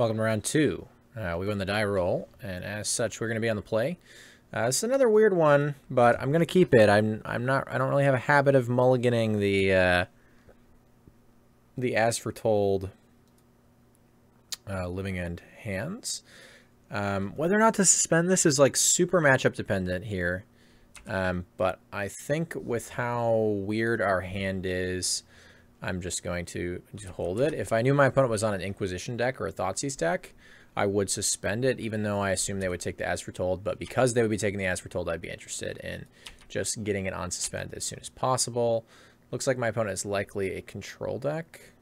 Welcome to round two. We won the die roll, and as such, we're going to be on the play. This is another weird one, but I'm going to keep it. I don't really have a habit of mulliganing the As Foretold living end hands. Whether or not to suspend this is like super matchup dependent here. But I think with how weird our hand is, I'm just going to hold it. If I knew my opponent was on an Inquisition deck or a Thoughtseize deck, I would suspend it, even though I assume they would take the As Foretold. But because they would be taking the As Foretold, I'd be interested in just getting it on suspend as soon as possible. Looks like my opponent is likely a control deck.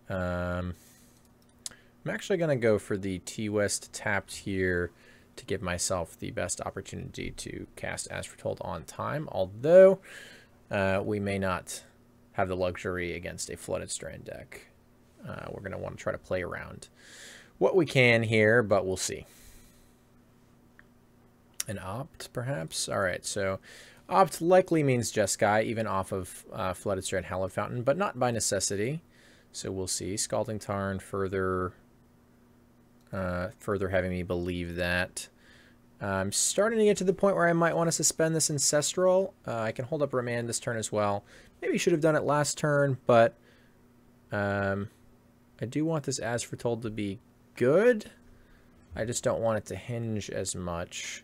I'm actually going to go for the T-West tapped here to give myself the best opportunity to cast As Foretold on time, although we may not have the luxury against a Flooded Strand deck. We're going to want to try to play around what we can here, but we'll see. An opt, perhaps? All right, so opt likely means Jeskai, even off of Flooded Strand Hallowed Fountain, but not by necessity. So we'll see. Scalding Tarn further having me believe that. I'm starting to get to the point where I might want to suspend this Ancestral. I can hold up Remand this turn as well. Maybe should have done it last turn, but I do want this As Foretold to be good. I just don't want it to hinge as much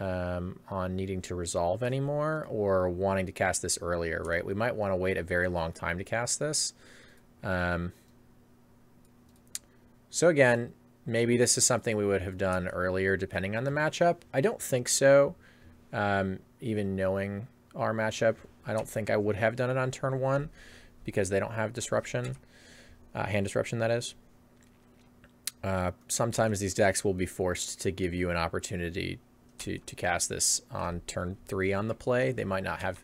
on needing to resolve anymore or wanting to cast this earlier, right? We might want to wait a very long time to cast this. So again, maybe this is something we would have done earlier depending on the matchup. I don't think so. Even knowing our matchup, I don't think I would have done it on turn one because they don't have disruption. Hand disruption, that is. Sometimes these decks will be forced to give you an opportunity to cast this on turn 3 on the play. They might not have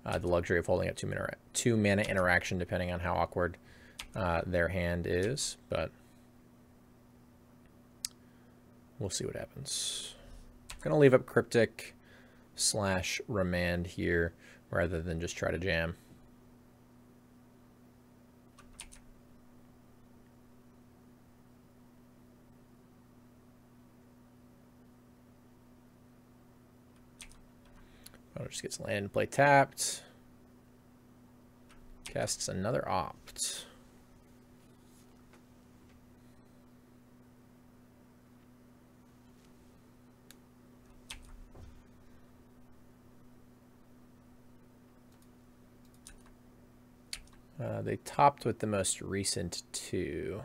the luxury of holding up two mana interaction depending on how awkward their hand is, but we'll see what happens. I'm going to leave up Cryptic / Remand here rather than just try to jam. I'll just get land and play tapped. Casts another opt. They topped with the most recent 2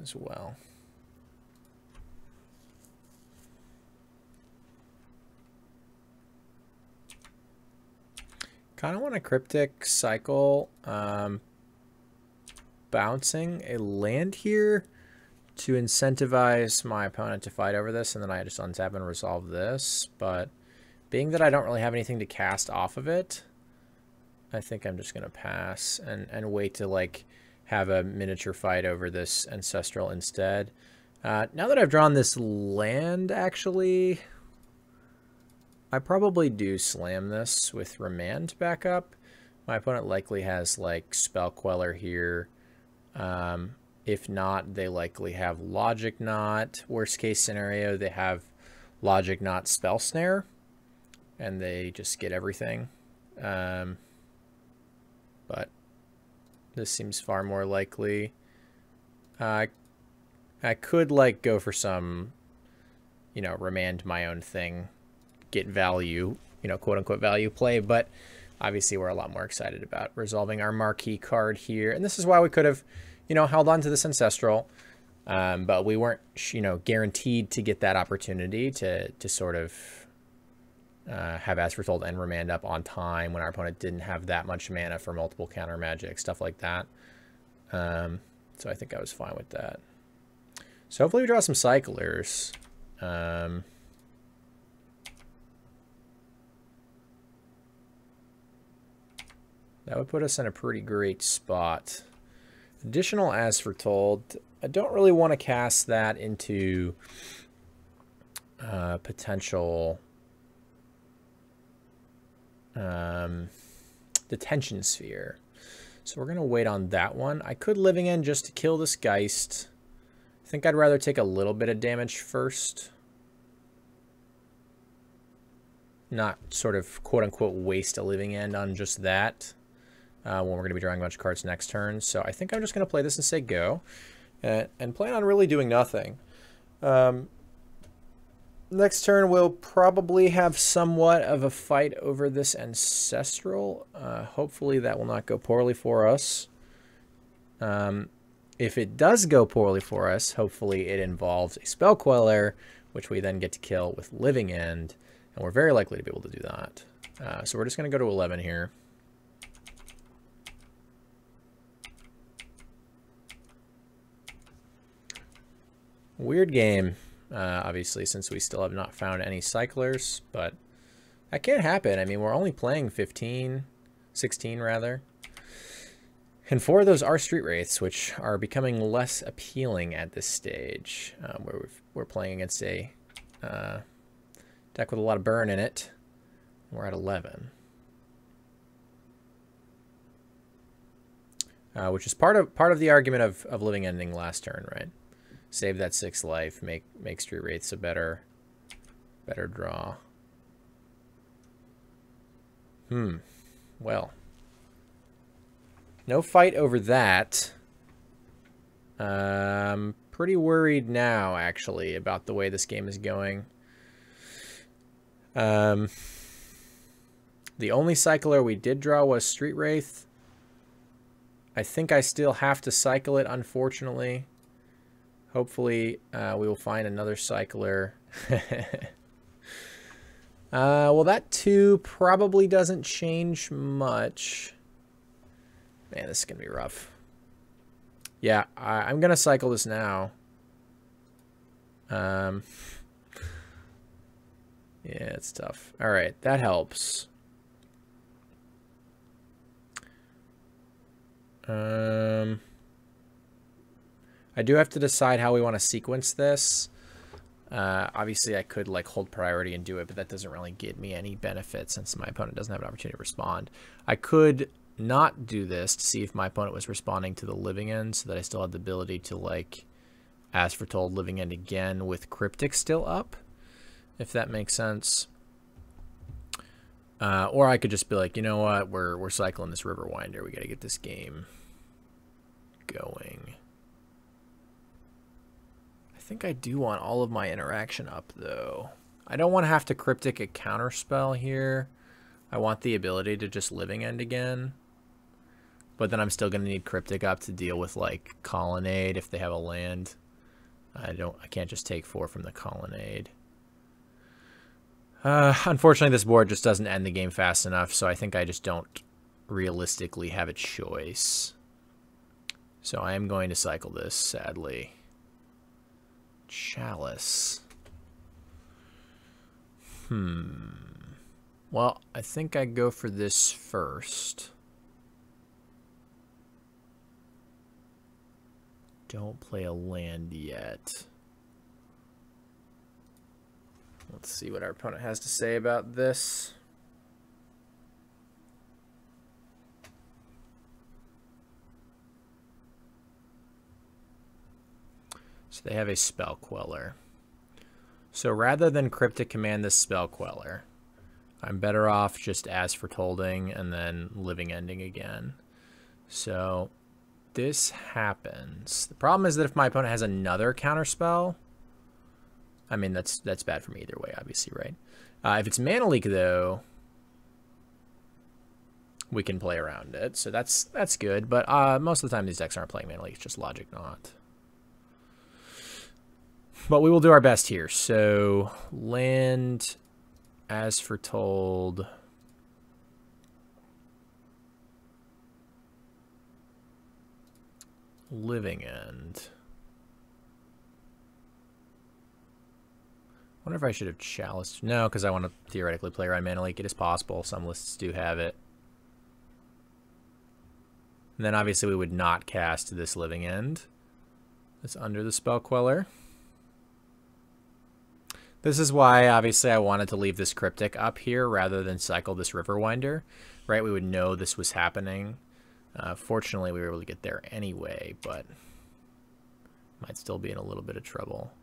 as well. Kind of want a Cryptic cycle, bouncing a land here to incentivize my opponent to fight over this, and then I just untap and resolve this. But being that I don't really have anything to cast off of it, I think I'm just going to pass and wait to like have a miniature fight over this Ancestral instead. Now that I've drawn this land, actually, I probably do slam this with Remand back up. My opponent likely has like Spell Queller here. If not, they likely have Logic Knot. Worst case scenario, they have Logic Knot Spell Snare, and they just get everything. But this seems far more likely. I could like go for some, Remand my own thing, get value, quote unquote value play, but obviously we're a lot more excited about resolving our marquee card here. And this is why we could have, held on to this Ancestral, but we weren't, guaranteed to get that opportunity to sort of have As Foretold and Remand up on time when our opponent didn't have that much mana for multiple counter magic, stuff like that. So I think I was fine with that. So hopefully we draw some cyclers. That would put us in a pretty great spot. Additional As Foretold. I don't really want to cast that into potential Detention Sphere. So we're going to wait on that one. I could Living End just to kill this Geist. think I'd rather take a little bit of damage first. Not sort of quote-unquote waste a living end on just that when we're going to be drawing a bunch of cards next turn. So I think I'm just going to play this and say go. And plan on really doing nothing. Next turn we'll probably have somewhat of a fight over this Ancestral. Hopefully that will not go poorly for us. If it does go poorly for us, hopefully it involves a Spell Queller, which we then get to kill with Living End. And we're very likely to be able to do that. So we're just going to go to 11 here. Weird game, obviously, since we still have not found any cyclers, but that can't happen. I mean, we're only playing 16 rather. And 4 of those are Street Wraiths, which are becoming less appealing at this stage, where we're playing against a deck with a lot of burn in it. We're at 11. Which is part of the argument of Living Ending last turn, right? Save that 6 life, make Street Wraiths a better draw. Well. No fight over that. Pretty worried now, actually, about the way this game is going. The only cycler we did draw was Street Wraith. I think I still have to cycle it, unfortunately. Hopefully, we will find another cycler. Well, that 2 probably doesn't change much. Man, this is going to be rough. Yeah, I'm going to cycle this now. Yeah, it's tough. All right, that helps. I do have to decide how we want to sequence this. Obviously, I could like hold priority and do it, but that doesn't really get me any benefit since my opponent doesn't have an opportunity to respond. I could not do this to see if my opponent was responding to the Living End so that I still had the ability to, like, As Foretold Living End again with Cryptic still up, if that makes sense. Or I could just be like, you know what, we're cycling this Riverwinder. We got to get this game going. I think I do want all of my interaction up, though. I don't want to have to Cryptic a counterspell here. I want the ability to just Living End again. But then I'm still going to need Cryptic up to deal with, like, Colonnade if they have a land. I can't just take 4 from the Colonnade. Unfortunately, this board just doesn't end the game fast enough, so I think I just don't realistically have a choice. So I am going to cycle this, sadly. Chalice. Well, I think I go for this first. Don't play a land yet. Let's see what our opponent has to say about this. So they have a Spell Queller. So rather than Cryptic command this Spell Queller, I'm better off just As Foretolding and then Living Ending again. So this happens. The problem is that if my opponent has another counterspell, I mean, that's bad for me either way, obviously, right? If it's Mana Leak, though, we can play around it. So that's good. But most of the time, these decks aren't playing Mana Leak. It's just Logic not. But we will do our best here. So land, As Foretold. Living End. I wonder if I should have Chalice. No, because I want to theoretically play around Mana Leak. It is possible. Some lists do have it. And then obviously we would not cast this Living End. It's under the Spell Queller. This is why, obviously, I wanted to leave this Cryptic up here rather than cycle this Riverwinder. Right? We would know this was happening. Fortunately, we were able to get there anyway, but my might still be in a little bit of trouble.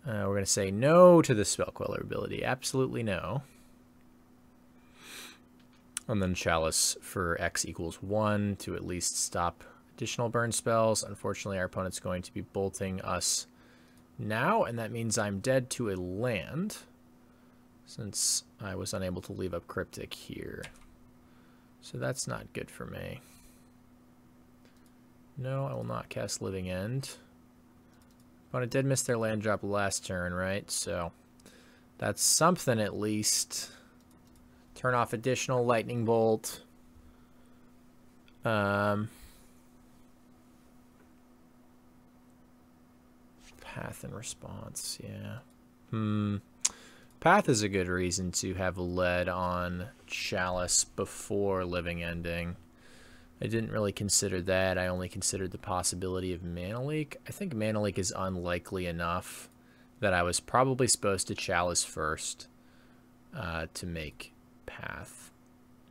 We're going to say no to the Spell Queller ability. Absolutely no. And then Chalice for X equals 1 to at least stop additional burn spells. Unfortunately, our opponent's going to be bolting us now, and that means I'm dead to a land, since I was unable to leave up Cryptic here. So that's not good for me. No, I will not cast Living End. Opponent did miss their land drop last turn, right? So that's something at least. Turn off additional Lightning Bolt. Path and Response, yeah. Path is a good reason to have led on Chalice before Living Ending. I didn't really consider that. I only considered the possibility of Mana Leak. I think Mana Leak is unlikely enough that I was probably supposed to Chalice first to make Path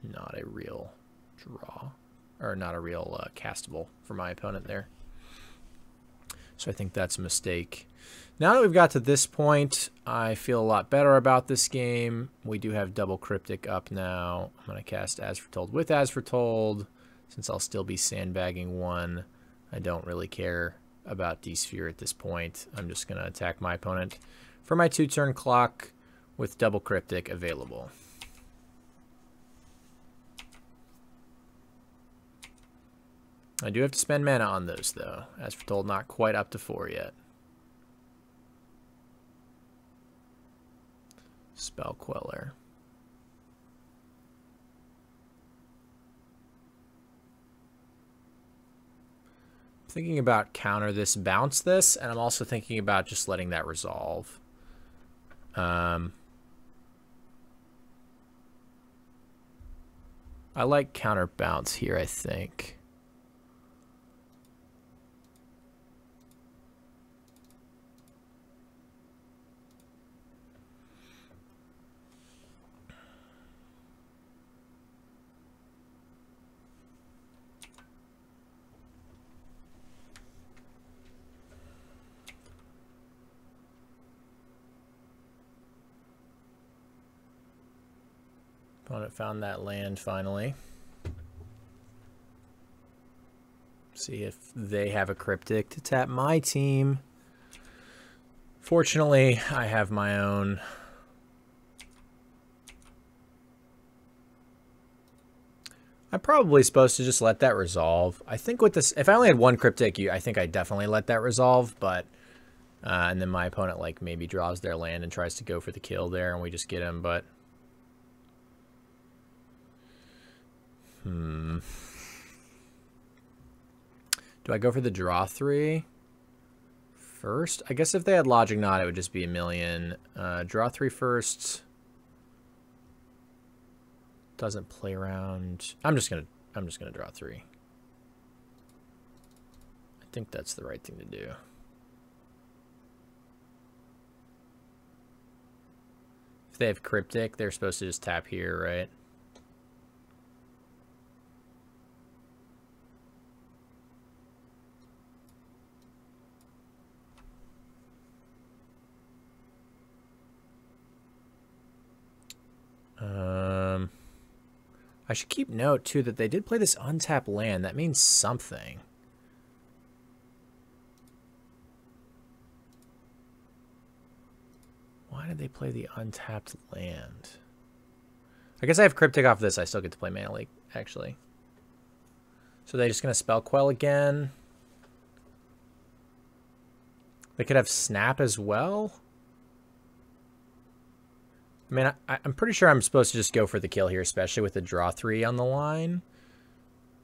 not a real draw, or not a real castable for my opponent there. So I think that's a mistake. Now that we've got to this point, I feel a lot better about this game. We do have double Cryptic up now. I'm going to cast As Foretold with As Foretold. Since I'll still be sandbagging 1, I don't really care about D-Sphere at this point. I'm just going to attack my opponent for my 2-turn clock with double Cryptic available. I do have to spend mana on those, though. As Foretold, not quite up to 4 yet. Spell Queller. Thinking about counter this, bounce this, and I'm also thinking about just letting that resolve. I like counter bounce here, I think. Opponent found that land finally. See if they have a Cryptic to tap my team. Fortunately, I have my own. I'm probably supposed to just let that resolve. I think with this, if I only had 1 Cryptic, I think I definitely let that resolve, but and then my opponent like maybe draws their land and tries to go for the kill there, and we just get him, but do I go for the draw 3 first? I guess if they had Logic Knot, it would just be a million. Draw 3 first. Doesn't play around. I'm just gonna draw 3. I think that's the right thing to do. If they have Cryptic, they're supposed to just tap here, right? I should keep note, too, that they did play this untapped land. That means something. Why did they play the untapped land? I guess I have Cryptic off this. I still get to play Mana Leak, actually. So they're just going to Spell Quell again. They could have Snap as well. I mean, I'm pretty sure I'm supposed to just go for the kill here, especially with the draw 3 on the line.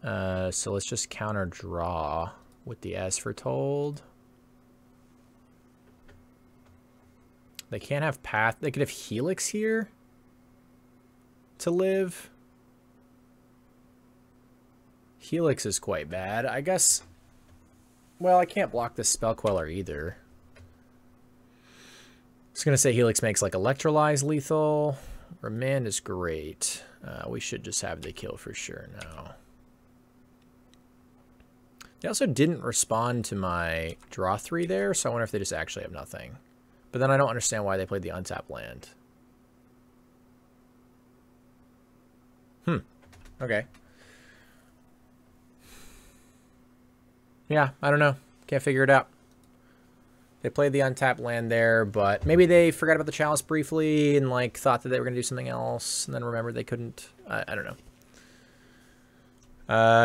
So let's just counter draw with the As Foretold. They can't have Path. They could have Helix here to live. Helix is quite bad. I guess, well, I can't block this Spell Queller either. I was going to say Helix makes like Electrolyze lethal. Remand is great. We should just have the kill for sure now. They also didn't respond to my draw 3 there, so I wonder if they just actually have nothing. But then I don't understand why they played the untapped land. Okay. Yeah, I don't know. Can't figure it out. They played the untapped land there, but maybe they forgot about the chalice briefly and like thought that they were going to do something else and then remembered they couldn't. I don't know.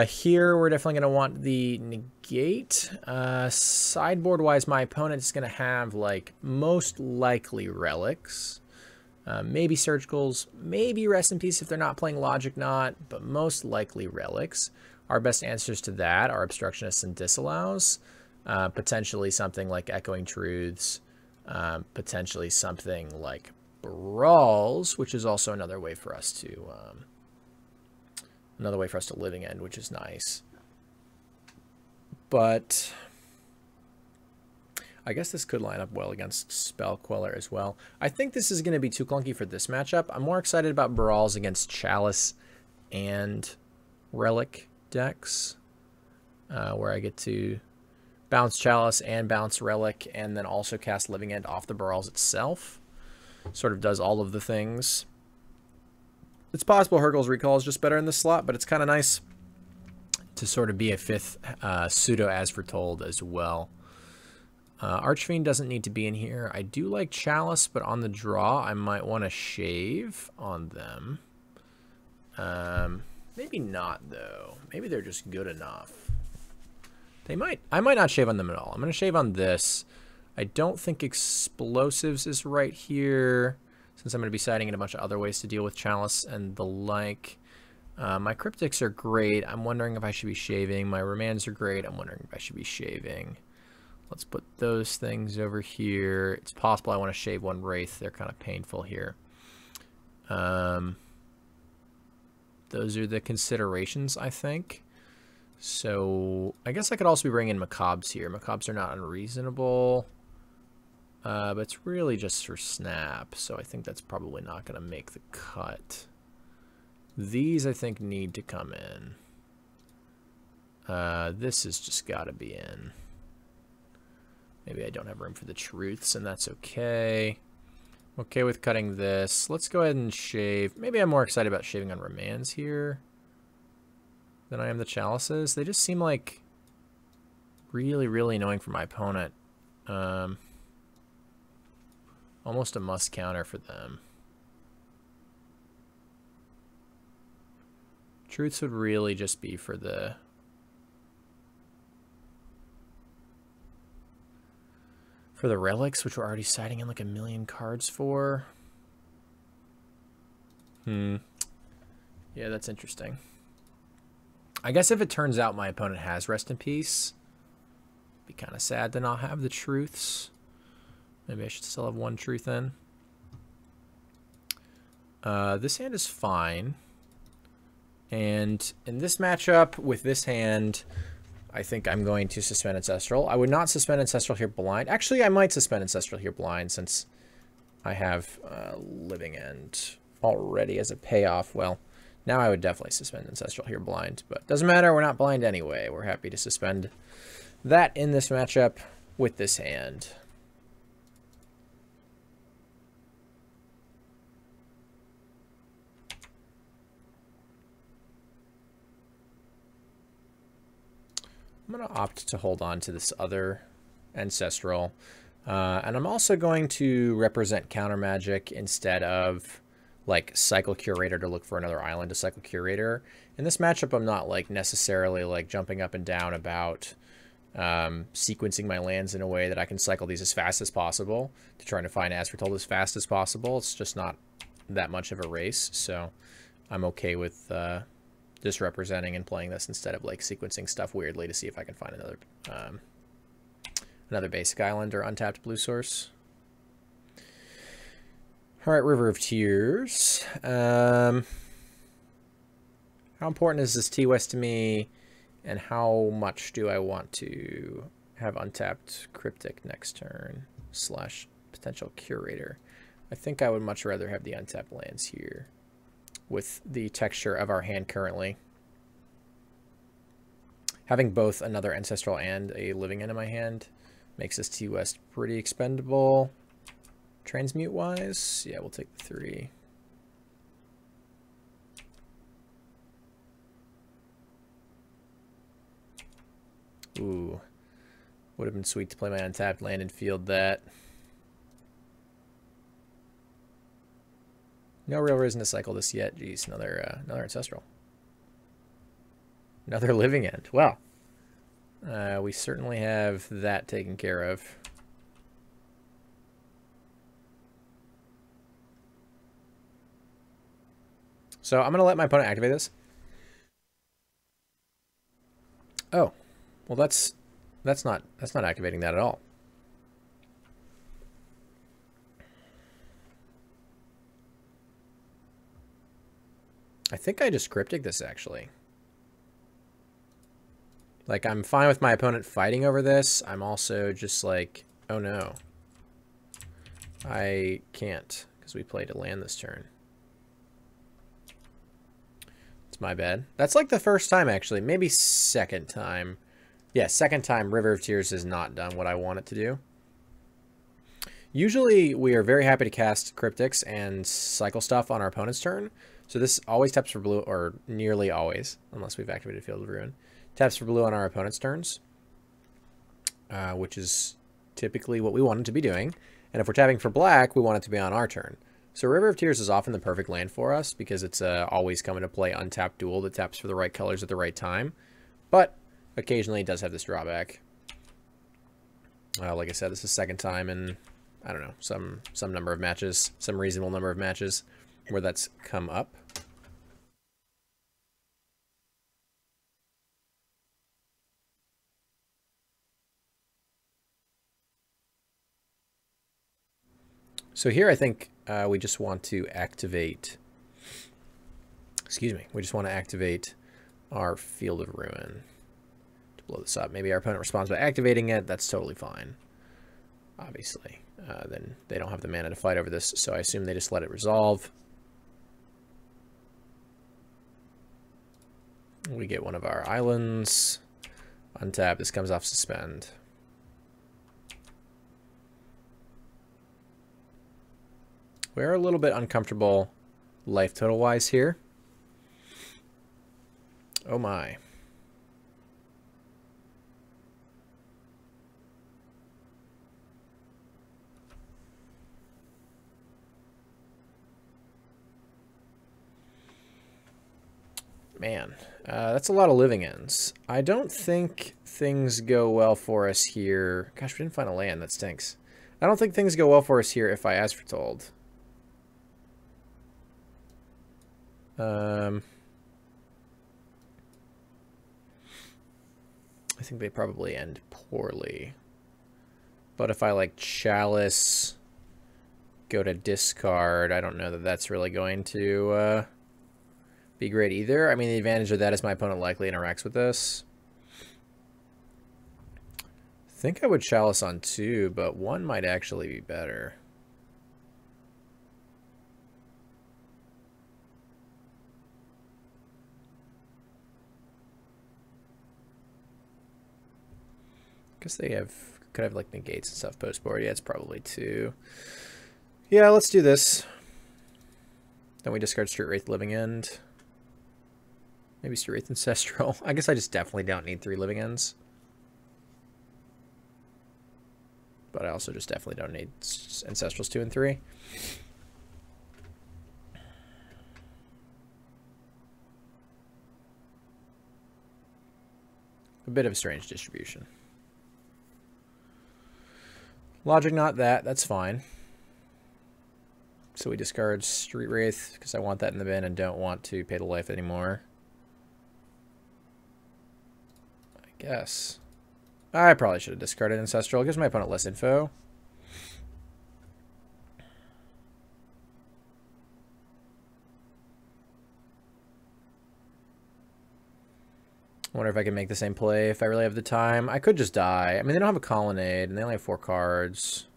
Here we're definitely going to want the negate. Sideboard-wise, my opponent's going to have like most likely relics. Maybe surgicals, maybe rest in peace if they're not playing logic knot, but most likely relics. Our best answers to that are obstructionists and disallows. Potentially something like echoing truths. Potentially something like brawls, which is also another way for us to living end, which is nice. But I guess this could line up well against Spell Queller as well. I think this is going to be too clunky for this matchup. I'm more excited about brawls against Chalice and Relic decks, where I get to bounce Chalice and bounce Relic, and then also cast Living End off the brawls itself. Sort of does all of the things. It's possible Hurkyl's Recall is just better in this slot, but it's kind of nice to sort of be a fifth pseudo As Foretold as well. Archfiend doesn't need to be in here. I do like Chalice, but on the draw, I might want to shave on them. Maybe not, though. Maybe they're just good enough. I might not shave on them at all. I'm going to shave on this. I don't think Explosives is right here, since I'm going to be siding in a bunch of other ways to deal with Chalice and the like. My Cryptics are great. I'm wondering if I should be shaving. My Remands are great. I'm wondering if I should be shaving. Let's put those things over here. It's possible I want to shave one Wraith. They're kind of painful here. Those are the considerations, I think. So I guess I could also be bringing in Macabres here. Macabres are not unreasonable. But it's really just for snap. So I think that's probably not going to make the cut. These, I think, need to come in. This has just got to be in. Maybe I don't have room for the truths, and that's okay. I'm okay with cutting this. Let's go ahead and shave. Maybe I'm more excited about shaving on Remands here than I am the Chalices. They just seem like really, really annoying for my opponent. Almost a must counter for them. Truths would really just be for the... relics, which we're already siding in like a million cards for. Yeah, that's interesting. I guess if it turns out my opponent has Rest in Peace, it'd be kind of sad to not have the truths. Maybe I should still have one truth in. This hand is fine. And in this matchup with this hand, I think I'm going to suspend Ancestral. I would not suspend Ancestral here blind. Actually, I might suspend Ancestral here blind since I have Living End already as a payoff. Well, now I would definitely suspend Ancestral here blind, but doesn't matter. We're not blind anyway. We're happy to suspend that in this matchup with this hand. I'm going to opt to hold on to this other Ancestral. And I'm also going to represent Counter Magic instead of like Cycle Curator to look for another island to Cycle Curator. In this matchup, I'm not like necessarily like jumping up and down about sequencing my lands in a way that I can cycle these as fast as possible to trying to find As Foretold as fast as possible. It's just not that much of a race. So I'm okay with just representing and playing this instead of like sequencing stuff weirdly to see if I can find another basic island or untapped blue source. All right, River of Tears. How important is this T-West to me, and how much do I want to have untapped Cryptic next turn / potential Curator? I think I would much rather have the untapped lands here with the texture of our hand currently. Having both another Ancestral and a Living End in my hand makes this T-West pretty expendable. Transmute-wise, yeah, we'll take the 3. Ooh. Would have been sweet to play my untapped land and field that. No real reason to cycle this yet. Jeez, another Ancestral. Another Living End. Wow. We certainly have that taken care of. So I'm going to let my opponent activate this. Oh. Well, that's not activating that at all. I think I just cryptic this, actually. Like, I'm fine with my opponent fighting over this. I'm also just like, oh no. I can't, because we played a land this turn. It's my bad. That's like the first time, actually. Maybe second time. Yeah, second time River of Tears has not done what I want it to do. Usually, we are very happy to cast Cryptics and cycle stuff on our opponent's turn. So this always taps for blue, or nearly always, unless we've activated Field of Ruin. Taps for blue on our opponent's turns, which is typically what we want it to be doing. And if we're tapping for black, we want it to be on our turn. So River of Tears is often the perfect land for us because it's always coming to play untapped duel that taps for the right colors at the right time. But occasionally it does have this drawback. Like I said, this is the second time in, I don't know, some number of matches, some reasonable number of matches where that's come up. So here I think we just want to activate, we just want to activate our Field of Ruin to blow this up. Maybe our opponent responds by activating it. That's totally fine, obviously. Then they don't have the mana to fight over this, so I assume they just let it resolve. We get one of our islands. Untap, this comes off suspend. We're a little bit uncomfortable life total wise here. Oh my. Man, that's a lot of living ends. I don't think things go well for us here. Gosh, we didn't find a land. That stinks. I don't think things go well for us here if I As Foretold. I think they probably end poorly. But if I, like, Chalice, go to discard, I don't know that that's really going to be great either. I mean, the advantage of that is my opponent likely interacts with this. I think I would Chalice on 2, but 1 might actually be better. Guess they could have like negates and stuff post board. Yeah, it's probably 2. Yeah, let's do this. Then we discard Street Wraith Living End. Maybe Street Wraith Ancestral. I guess I just definitely don't need 3 Living Ends. But I also just definitely don't need Ancestrals 2 and 3. A bit of a strange distribution. Logic not that, that's fine. So we discard Street Wraith because I want that in the bin and don't want to pay the life anymore. I guess. I probably should have discarded Ancestral. It gives my opponent less info. I wonder if I can make the same play if I really have the time. I could just die. I mean, they don't have a Colonnade, and they only have 4 cards.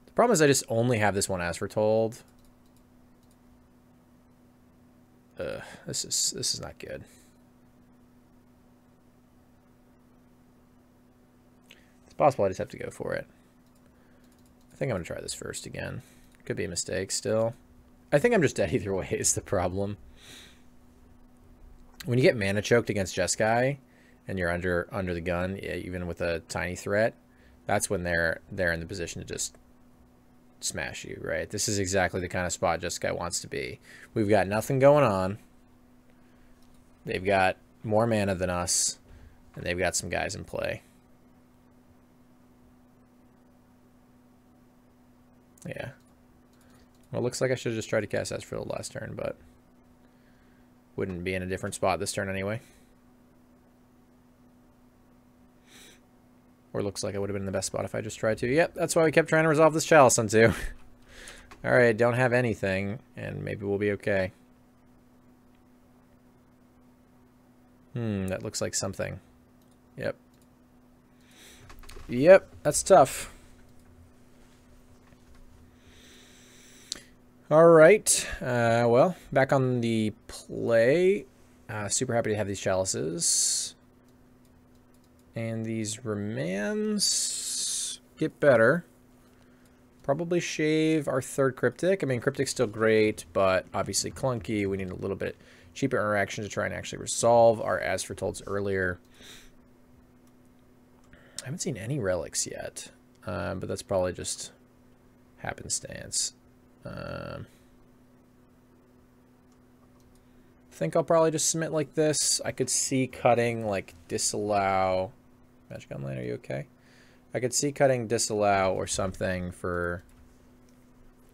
The problem is I just only have this one As Foretold. This is not good. It's possible I just have to go for it. I think I'm going to try this first again. Could be a mistake still. I think I'm just dead either way is the problem. When you get mana choked against Jeskai and you're under the gun, even with a tiny threat, that's when they're in the position to just smash you, right? This is exactly the kind of spot Jeskai wants to be. We've got nothing going on. They've got more mana than us, and they've got some guys in play. Yeah. Well, it looks like I should have just tried to cast As Foretold last turn, but wouldn't be in a different spot this turn anyway. Or looks like I would have been in the best spot if I just tried to. Yep, that's why we kept trying to resolve this chalice on 2. Alright, don't have anything, and maybe we'll be okay. That looks like something. Yep. Yep, that's tough. Alright, well, back on the play. Super happy to have these chalices. And these remands get better. Probably shave our third Cryptic. I mean, Cryptic's still great, but obviously clunky. We need a little bit cheaper interaction to try and actually resolve our As Foretolds earlier. I haven't seen any relics yet, but that's probably just happenstance. I think I'll probably just submit like this. I could see cutting, like, disallow. Magic Online, are you okay? I could see cutting disallow or something for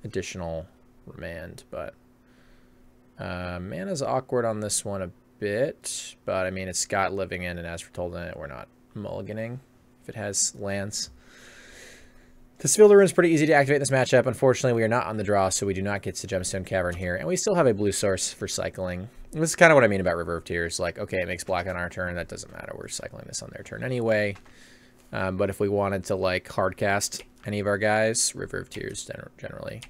additional remand, but mana's awkward on this one a bit, but I mean, it's got Living In and As Foretold in it. We're not mulliganing if it has lands. This Field of Ruin is pretty easy to activate in this matchup. Unfortunately, we are not on the draw, so we do not get to Gemstone Cavern here, and we still have a blue source for cycling. And this is kind of what I mean about River of Tears. Like, okay, it makes black on our turn. That doesn't matter. We're cycling this on their turn anyway. But if we wanted to, like, hardcast any of our guys, River of Tears generally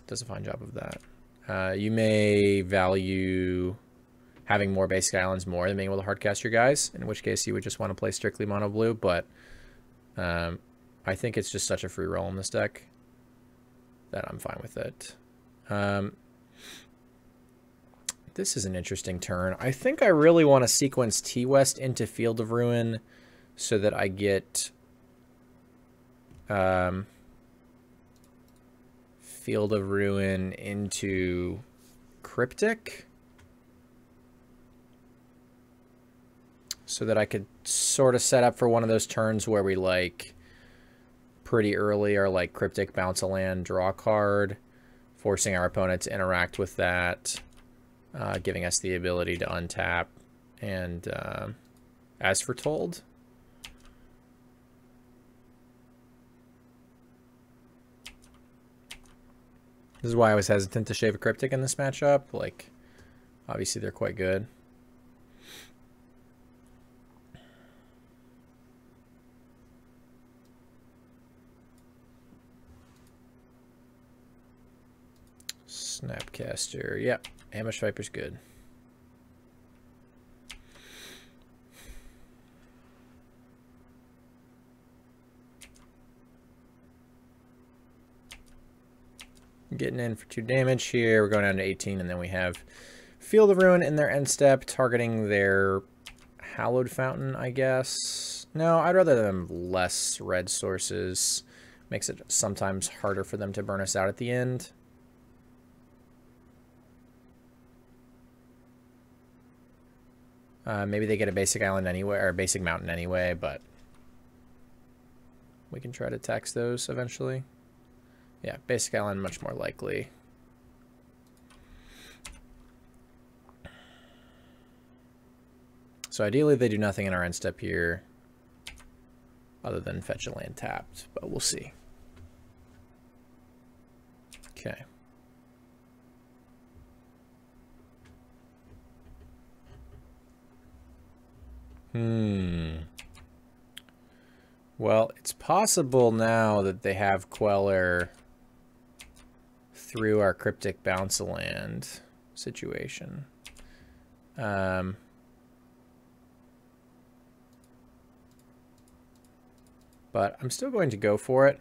does a fine job of that. You may value having more basic islands more than being able to hardcast your guys, in which case you would just want to play strictly mono blue, but I think it's just such a free roll in this deck that I'm fine with it. This is an interesting turn. I think I really want to sequence T-West into Field of Ruin so that I get Field of Ruin into Cryptic, so that I could sort of set up for one of those turns where we, like, pretty early are like Cryptic, bounce a land, draw a card, forcing our opponent to interact with that, giving us the ability to untap, and As Foretold. This is why I was hesitant to shave a Cryptic in this matchup. Like, obviously they're quite good. Snapcaster, yep. Ambush Viper's good. Getting in for 2 damage here. We're going down to 18, and then we have Field of Ruin in their end step, targeting their Hallowed Fountain, I guess. No, I'd rather them less red sources. Makes it sometimes harder for them to burn us out at the end. Maybe they get a basic island anyway, or a basic mountain anyway, but we can try to tax those eventually. Yeah, basic island much more likely. So ideally they do nothing in our end step here other than fetch a land tapped, but we'll see. Okay. Well, it's possible now that they have Queller through our Cryptic bounce a land situation. but I'm still going to go for it.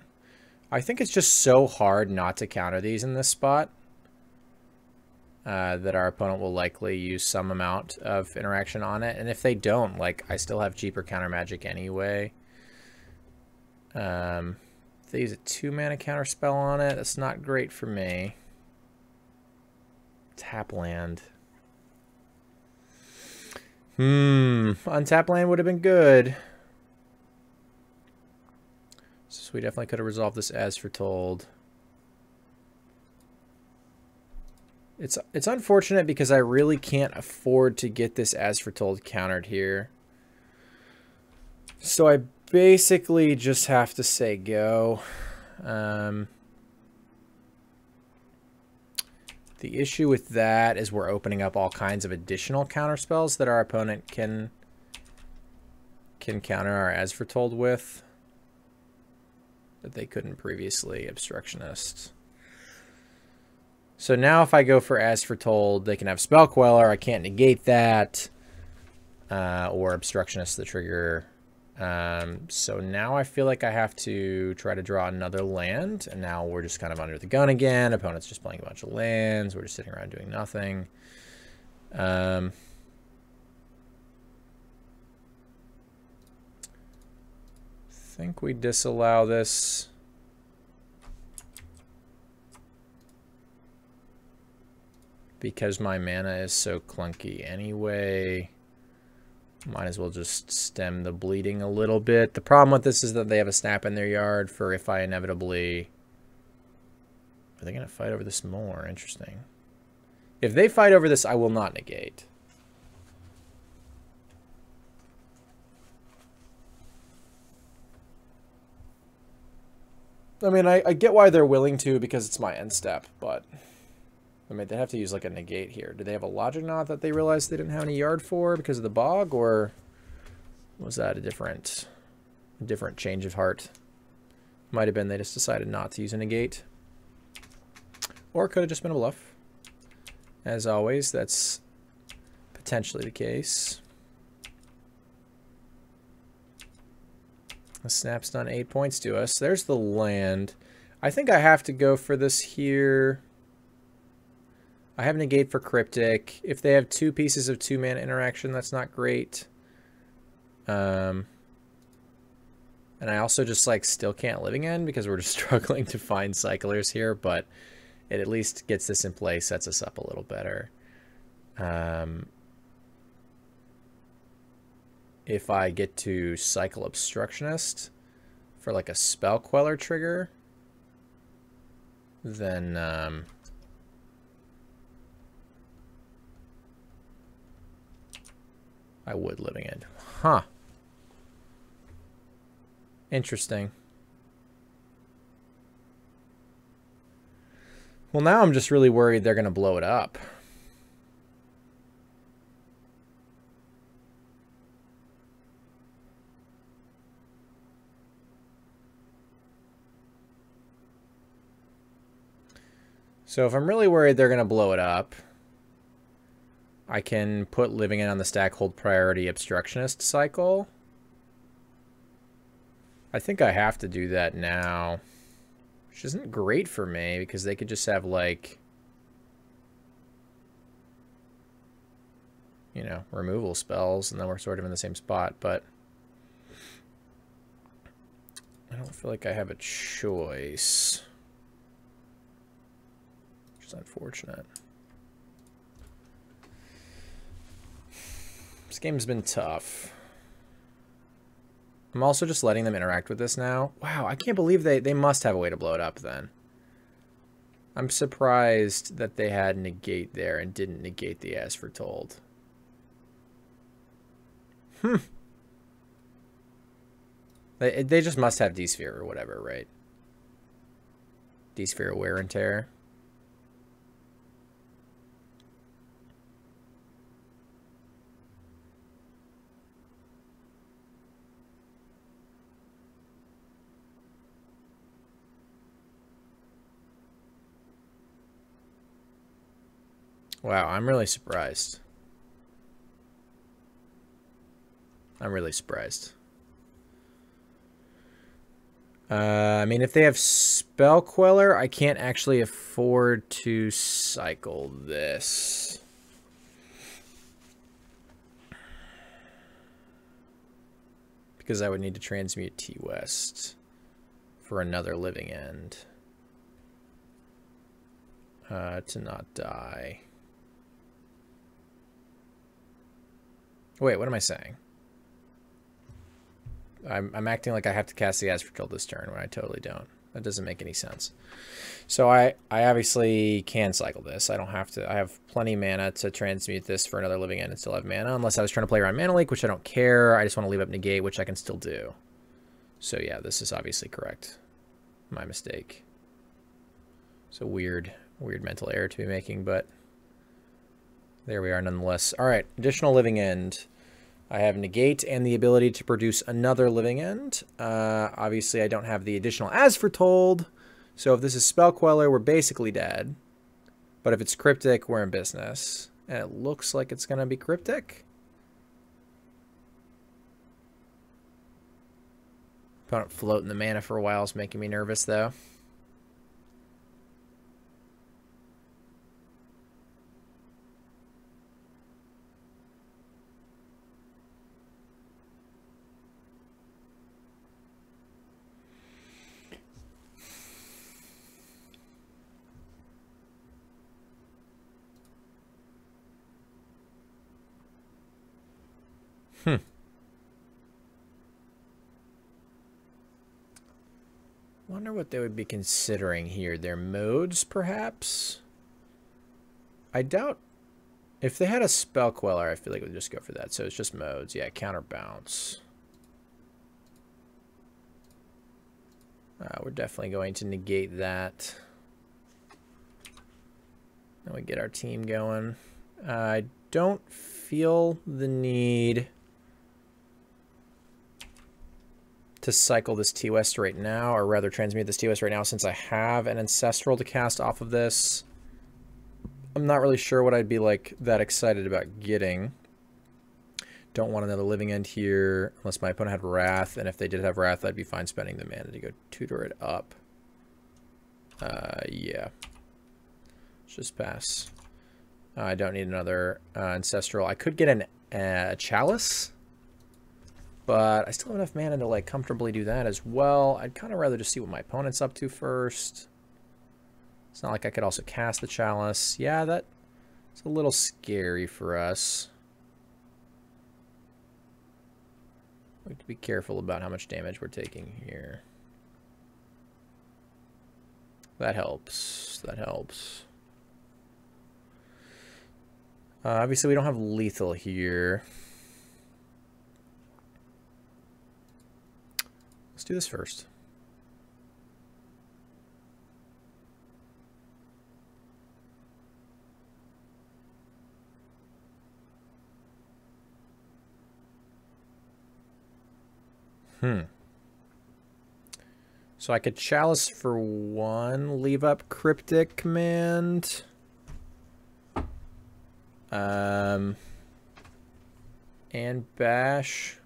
I think it's just so hard not to counter these in this spot that our opponent will likely use some amount of interaction on it. And if they don't, like, I still have cheaper counter magic anyway. If they use a 2-mana counter spell on it, that's not great for me. Tap land. Untap land would have been good. So we definitely could have resolved this as foretold. It's unfortunate because I really can't afford to get this as foretold countered here. So I basically just have to say go. The issue with that is we're opening up all kinds of additional counter spells that our opponent can counter our as foretold with that they couldn't previously. Obstructionist. So now if I go for as foretold, they can have spell queller. I can't negate that. Or obstructionist the trigger. So now I feel like I have to try to draw another land, and now we're just kind of under the gun again. Opponent's just playing a bunch of lands. We're just sitting around doing nothing. I think we disallow this. Because my mana is so clunky anyway. Might as well just stem the bleeding a little bit. The problem with this is that they have a snap in their yard for if I inevitably... Are they going to fight over this more? Interesting. If they fight over this, I will not negate. I mean, I get why they're willing to because it's my end step, but... I mean, they have to use like a negate here. Do they have a logic knot that they realized they didn't have any yard for because of the bog, or was that a different change of heart? Might have been they just decided not to use a negate. Or it could have just been a bluff. As always, that's potentially the case. The snap's done 8 points to us. There's the land. I think I have to go for this here. I have negate for cryptic. If they have 2 pieces of 2-mana interaction, that's not great. And I also just like still can't living end because we're just struggling to find cyclers here, but it at least gets this in play, sets us up a little better. If I get to cycle obstructionist for like a spell queller trigger, then I would living end. Huh. Interesting. Well, now I'm just really worried they're going to blow it up. So if I'm really worried they're going to blow it up, I can put living in on the stack, hold priority obstructionist cycle. I think I have to do that now, which isn't great for me because they could just have like, you know, removal spells and then we're sort of in the same spot, but I don't feel like I have a choice, which is unfortunate. This game's been tough. I'm also just letting them interact with this now. Wow, I can't believe they must have a way to blow it up then. I'm surprised that they had negate there and didn't negate the as foretold. They just must have D-Sphere or whatever, right? D-Sphere wear and tear. Wow, I'm really surprised. I'm really surprised. I mean, if they have Spell Queller, I can't actually afford to cycle this. Because I would need to transmute T-West for another living end. To not die. Wait, what am I saying? I'm acting like I have to cast the As Foretold this turn when I totally don't. That doesn't make any sense. So I obviously can cycle this. I don't have to. I have plenty of mana to transmute this for another living end and still have mana, unless I was trying to play around Mana Leak, which I don't care. I just want to leave up Negate, which I can still do. So yeah, this is obviously correct. My mistake. It's a weird mental error to be making, but there we are nonetheless. All right, additional living end. I have Negate and the ability to produce another living end. Obviously, I don't have the additional As Foretold. So if this is Spell Queller, we're basically dead. But if it's Cryptic, we're in business. And it looks like it's going to be Cryptic. Opponent floating the mana for a while is making me nervous, though. Wonder what they would be considering here. Their modes, perhaps? I doubt... If they had a Spell Queller, I feel like it would just go for that. So it's just modes. Yeah, counterbounce. We're definitely going to negate that. Then we get our team going. I don't feel the need to cycle this T-West right now, or rather transmute this T-West right now, since I have an Ancestral to cast off of this. I'm not really sure what I'd be like that excited about getting. Don't want another living end here, unless my opponent had Wrath, and if they did have Wrath, I'd be fine spending the mana to go tutor it up. Yeah. Let's just pass. I don't need another Ancestral. I could get a Chalice, but I still have enough mana to like comfortably do that as well. I'd kind of rather just see what my opponent's up to first. It's not like I could also cast the Chalice. Yeah, that's a little scary for us. We have to be careful about how much damage we're taking here. That helps. That helps. Obviously, we don't have lethal here. Let's do this first. So I could Chalice for one, leave up Cryptic Command. And Bash.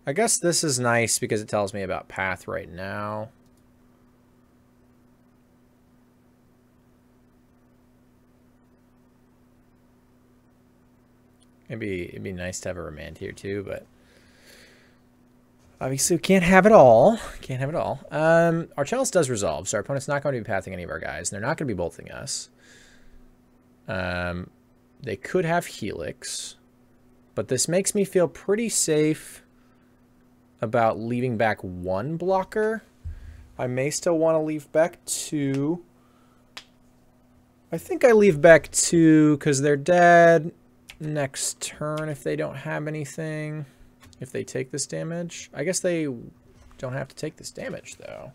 I guess this is nice because it tells me about Path right now. It'd be nice to have a Remand here too, but obviously we can't have it all. Can't have it all. Our Chalice does resolve, so our opponent's not going to be pathing any of our guys, and they're not going to be bolting us. They could have Helix, but this makes me feel pretty safe about leaving back one blocker. I may still want to leave back two. I think I leave back two because they're dead next turn if they don't have anything. If they take this damage. I guess they don't have to take this damage, though.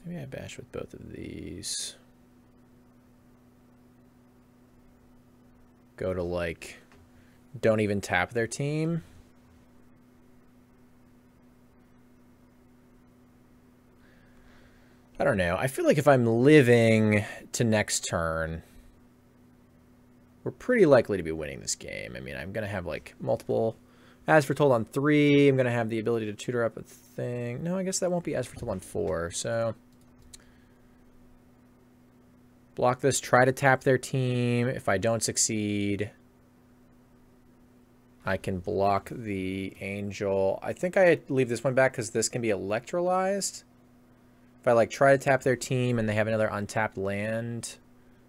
Maybe I bash with both of these. Go to, like, don't even tap their team. don't know. I feel like if I'm living to next turn, we're pretty likely to be winning this game. I mean, I'm going to have like multiple As Foretold on 3. I'm going to have the ability to tutor up a thing. No, I guess that won't be As Foretold on 4. So block this, try to tap their team. If I don't succeed, I can block the Angel. I think I leave this one back because this can be electrolyzed. If I like try to tap their team and they have another untapped land,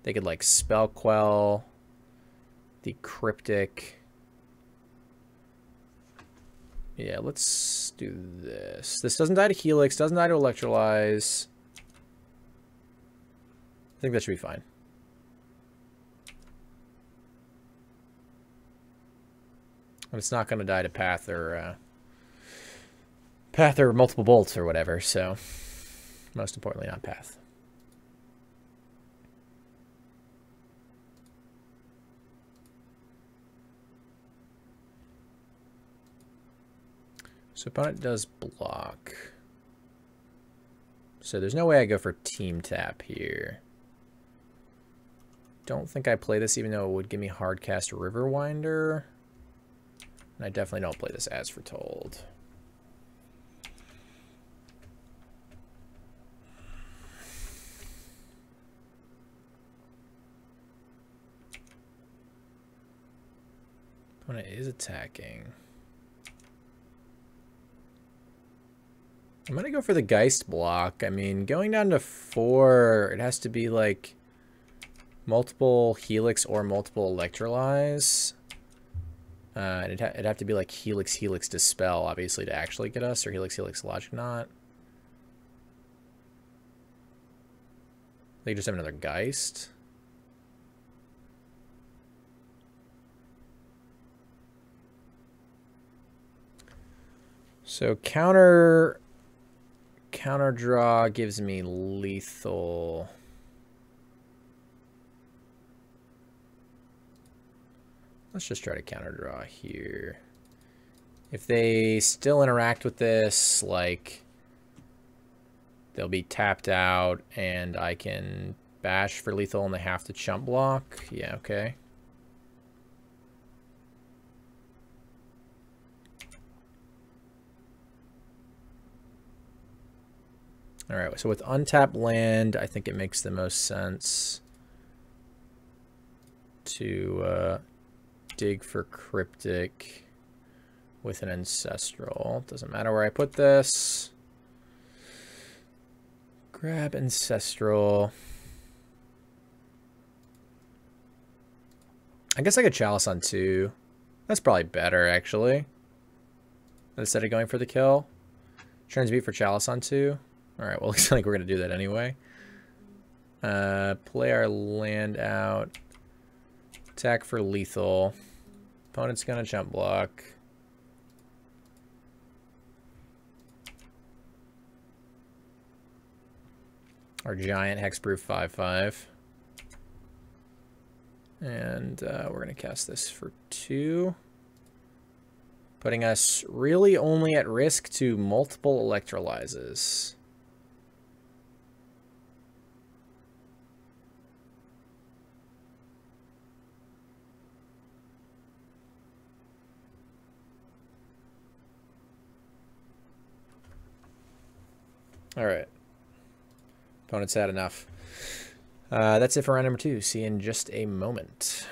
they could like Spell Quell the Cryptic. Yeah, let's do this. This doesn't die to Helix, doesn't die to Electrolyze. I think that should be fine. And it's not going to die to Path or multiple bolts or whatever, so most importantly not Path. So opponent does block. So there's no way I go for team tap here. Don't think I play this even though it would give me hardcast Riverwinder. And I definitely don't play this As Foretold. Opponent is attacking. I'm going to go for the Geist block. I mean, going down to 4, it has to be like multiple Helix or multiple Electrolyze. And it'd have to be like Helix, Helix, Dispel, obviously, to actually get us, or Helix, Helix, Logic Knot. They just have another Geist. So counter draw gives me lethal. Let's just try to counter draw here. If they still interact with this, like, they'll be tapped out and I can bash for lethal and they have to chump block. Yeah, okay. All right, so with untapped land, I think it makes the most sense to dig for Cryptic with an Ancestral. Doesn't matter where I put this. Grab Ancestral. I guess I could Chalice on 2. That's probably better, actually. Instead of going for the kill. Transmute for Chalice on 2. Alright, well, looks like we're going to do that anyway. Play our land out. Attack for lethal. Opponent's going to jump block. Our giant hexproof 5/5. And we're going to cast this for 2. Putting us really only at risk to multiple Electrolyzes. All right. Opponent's had enough. That's it for round number 2. See you in just a moment.